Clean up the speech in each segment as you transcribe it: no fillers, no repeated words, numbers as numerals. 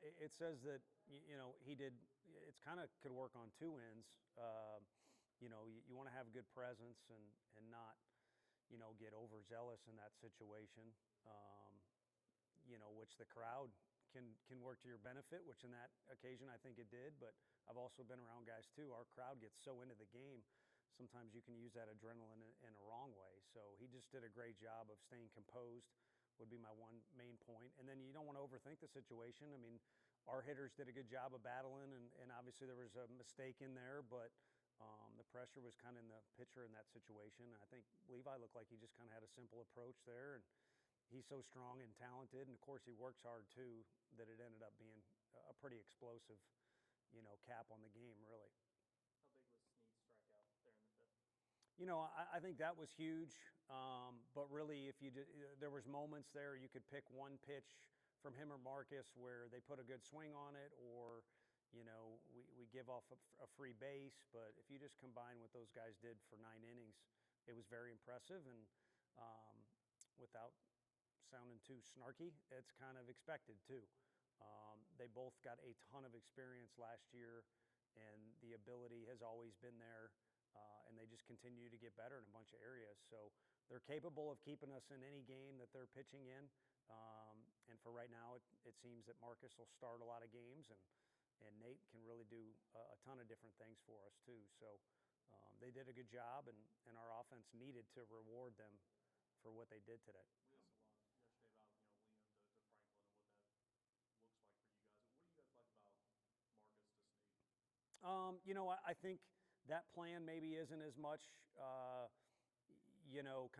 It says that he did. It's kind of could work on two ends. You want to have good presence and not get overzealous in that situation. Which the crowd can work to your benefit, which in that occasion I think it did. But I've also been around guys too. Our crowd gets so into the game. Sometimes you can use that adrenaline in a wrong way. So he just did a great job of staying composed, would be my one main point. And then you don't want to overthink the situation. I mean, our hitters did a good job of battling, and obviously there was a mistake in there, but the pressure was kind of in the pitcher in that situation. And I think Levi looked like he just kind of had a simple approach there. And he's so strong and talented, and of course he works hard too, that it ended up being a pretty explosive, cap on the game, really. How big was Snead's strikeout there in the fifth? I think that was huge. But really, if you did, there was moments there you could pick one pitch from him or Marcus where they put a good swing on it, or we give off a free base. But if you just combine what those guys did for 9 innings, it was very impressive. And without sounding too snarky, it's kind of expected too. They both got a ton of experience last year, and the ability has always been there, and they just continue to get better in a bunch of areas. So they're capable of keeping us in any game that they're pitching in. And for right now, it seems that Marcus will start a lot of games, and Nate can really do a ton of different things for us too. So they did a good job, and our offense needed to reward them for what they did today. We asked a lot yesterday about Liam to Franklin and what that looks like for you guys. What do you guys like about Marcus to Snead? I think that plan maybe isn't as much, kind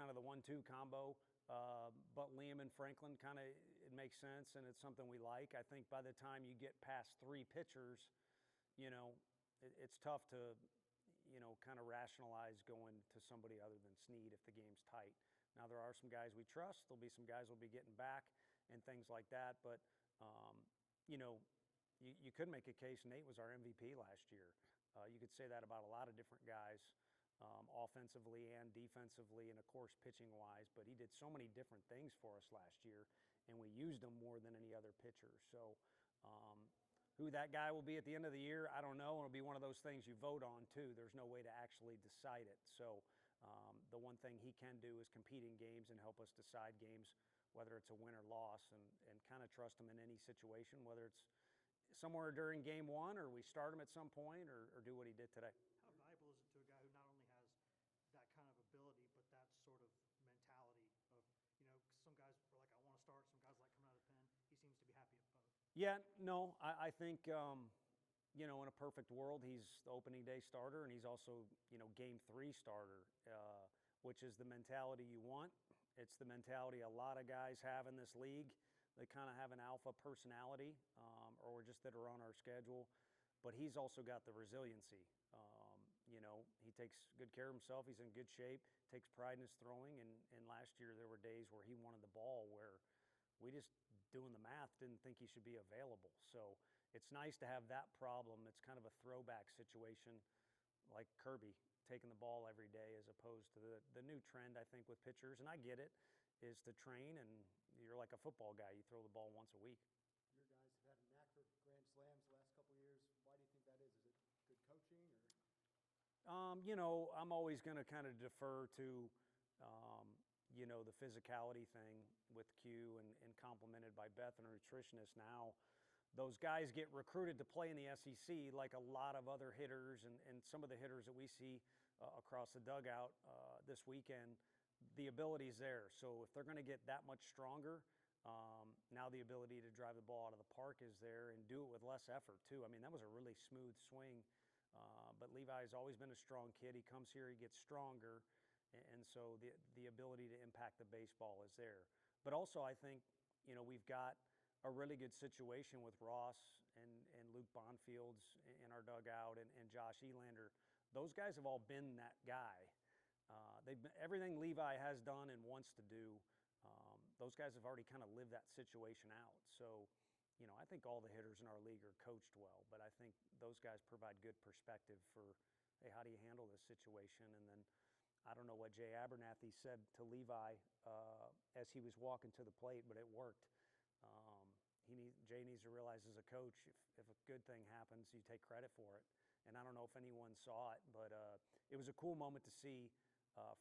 of the 1-2 combo. But Liam and Franklin kind of, it makes sense, and it's something we like. I think by the time you get past 3 pitchers, it's tough to, kind of rationalize going to somebody other than Snead if the game's tight. Now, there are some guys we trust. There'll be some guys we'll be getting back and things like that. But, you could make a case Nate was our MVP last year. You could say that about a lot of different guys, offensively and defensively, and of course pitching-wise. But he did so many different things for us last year, and we used him more than any other pitcher. So who that guy will be at the end of the year, I don't know. It'll be one of those things you vote on too. There's no way to actually decide it. So the one thing he can do is compete in games and help us decide games, whether it's a win or loss, and kind of trust him in any situation, whether it's somewhere during game 1 or we start him at some point or do what he did today. How valuable is it to a guy who not only has that kind of ability, but that sort of mentality of, some guys are like, I want to start, some guys like coming out of the pen. He seems to be happy at both. Yeah, no, I think, in a perfect world, he's the opening day starter, and he's also, game 3 starter, which is the mentality you want. It's the mentality a lot of guys have in this league. They kind of have an alpha personality, or just that are on our schedule. But he's also got the resiliency. He takes good care of himself. He's in good shape, takes pride in his throwing. And last year there were days where he wanted the ball where we just, doing the math, didn't think he should be available. So it's nice to have that problem. It's kind of a throwback situation like Kirby taking the ball every day, as opposed to the new trend, I think, with pitchers, and I get it, is to train, and you're like a football guy. You throw the ball once a week. Your guys have had a knack for grand slams the last couple of years. Why do you think that is? Is it good coaching, or? I'm always going to kind of defer to, the physicality thing with Q, and complemented by Beth and her nutritionist now. Those guys get recruited to play in the SEC like a lot of other hitters, and some of the hitters that we see across the dugout this weekend. The ability's there. So if they're going to get that much stronger, now the ability to drive the ball out of the park is there, and do it with less effort too. I mean, that was a really smooth swing. But Levi's always been a strong kid. He comes here, he gets stronger, and so the ability to impact the baseball is there. But also, I think, we've got a really good situation with Ross and Luke Bonfields in our dugout, and Josh Elander. Those guys have all been that guy. Everything Levi has done and wants to do, those guys have already kind of lived that situation out. So, I think all the hitters in our league are coached well, but I think those guys provide good perspective for, hey, how do you handle this situation? And then I don't know what Jay Abernathy said to Levi as he was walking to the plate, but it worked. Jay needs to realize as a coach, if a good thing happens, you take credit for it. And I don't know if anyone saw it, but it was a cool moment to see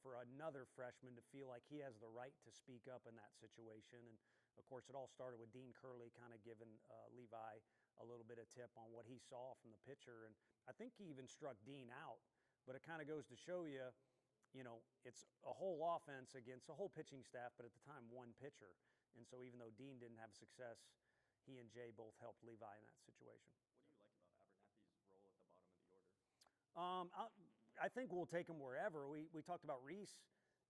for another freshman to feel like he has the right to speak up in that situation. And of course, it all started with Dean Curley kind of giving Levi a little bit of tip on what he saw from the pitcher. And I think he even struck Dean out. But it kind of goes to show you, it's a whole offense against a whole pitching staff, but at the time, one pitcher. And so even though Dean didn't have success, he and Jay both helped Levi in that situation. What do you like about Abernathy's role at the bottom of the order? I think we'll take him wherever. We talked about Reese.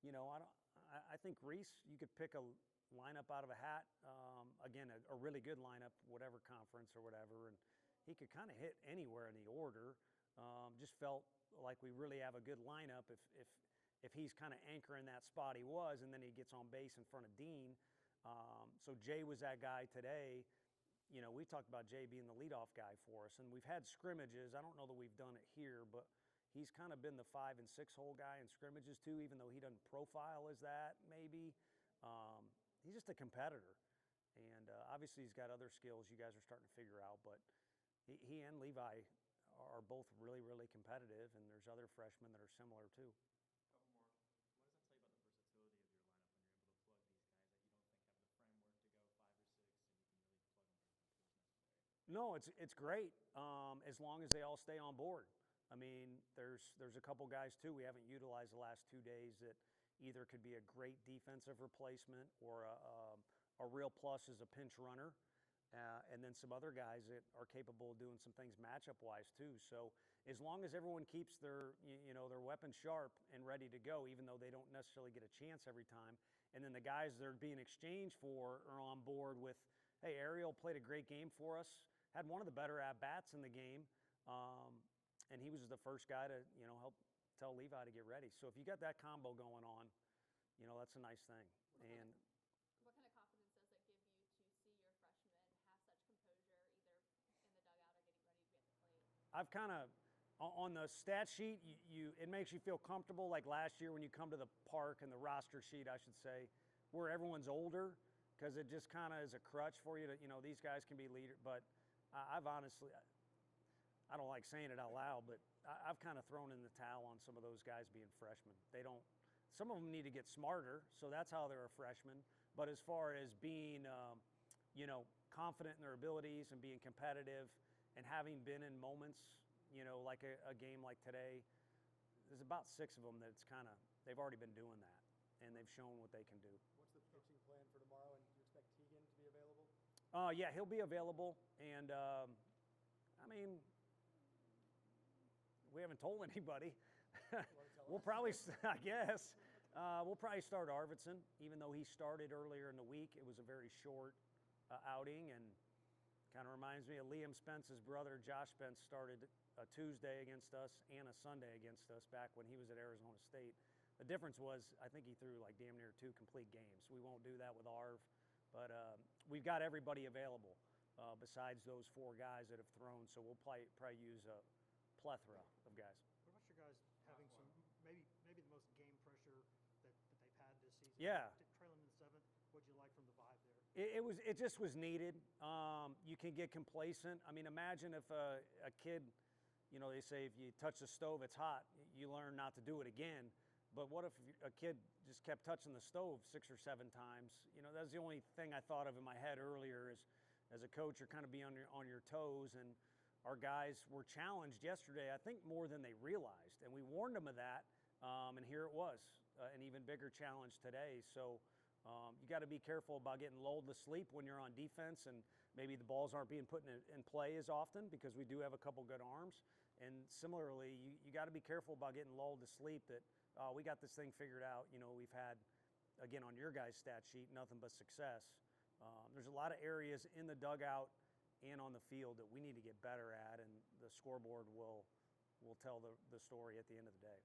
I think Reese, you could pick a lineup out of a hat. Again, a really good lineup, whatever conference or whatever, and he could kind of hit anywhere in the order. Just felt like we really have a good lineup if he's kind of anchoring that spot he was, and then he gets on base in front of Dean. So Jay was that guy today. We talked about Jay being the leadoff guy for us, and we've had scrimmages. I don't know that we've done it here, but he's kind of been the 5 and 6 hole guy in scrimmages too, even though he doesn't profile as that maybe. He's just a competitor, and obviously he's got other skills you guys are starting to figure out, but he and Levi are both really, really competitive, and there's other freshmen that are similar too. Couple more. What does that tell you about the versatility of your lineup when you're able to plug these guys that you don't think have the framework to go 5 or 6, and you can really plug them where it feels necessary? No, it's great as long as they all stay on board. I mean, there's a couple guys too we haven't utilized the last 2 days that either could be a great defensive replacement or a real plus as a pinch runner. And then some other guys that are capable of doing some things matchup-wise too. So as long as everyone keeps their weapons sharp and ready to go, even though they don't necessarily get a chance every time, and then the guys that are being exchanged for are on board with, hey, Ariel played a great game for us, had one of the better at-bats in the game, and he was the first guy to help tell Levi to get ready. So if you got that combo going on, that's a nice thing. And what kind of confidence does it give you to see your freshmen have such composure either in the dugout or getting ready to be at the plate? I've kind of, on the stat sheet, it makes you feel comfortable. Like last year when you come to the park and the roster sheet, I should say, where everyone's older, because it just kind of is a crutch for you to, these guys can be leaders. But I've honestly, I don't like saying it out loud, but I've kind of thrown in the towel on some of those guys being freshmen. Some of them need to get smarter, so that's how they're a freshman. But as far as being, confident in their abilities and being competitive and having been in moments, like a game like today, there's about 6 of them they've already been doing that, and they've shown what they can do. What's the pitching plan for tomorrow, and do you expect Teagan to be available? Yeah, he'll be available, and we haven't told anybody. We'll probably, I guess, we'll probably start Arvidsson, even though he started earlier in the week. It was a very short outing, and kind of reminds me of Liam Spence's brother. Josh Spence started a Tuesday against us and a Sunday against us back when he was at Arizona State. The difference was, I think he threw like damn near 2 complete games. We won't do that with Arv, but we've got everybody available besides those 4 guys that have thrown, so we'll probably use a plethora of guys. What about your guys having some maybe the most game pressure that they've had this season? Yeah. Trailing in the 7th, what'd you like from the vibe there? It just was needed. You can get complacent. I mean, imagine if a kid, they say if you touch the stove, it's hot. You learn not to do it again. But what if a kid just kept touching the stove 6 or 7 times? That's the only thing I thought of in my head earlier is, as a coach, you're kind of be on your toes. And our guys were challenged yesterday, I think, more than they realized. And we warned them of that, and here it was, an even bigger challenge today. So you got to be careful about getting lulled to sleep when you're on defense, and maybe the balls aren't being put in play as often because we do have a couple good arms. And similarly, you got to be careful about getting lulled to sleep that we got this thing figured out. We've had, again, on your guys' stat sheet, nothing but success. There's a lot of areas in the dugout and on the field that we need to get better at, and the scoreboard will tell the story at the end of the day.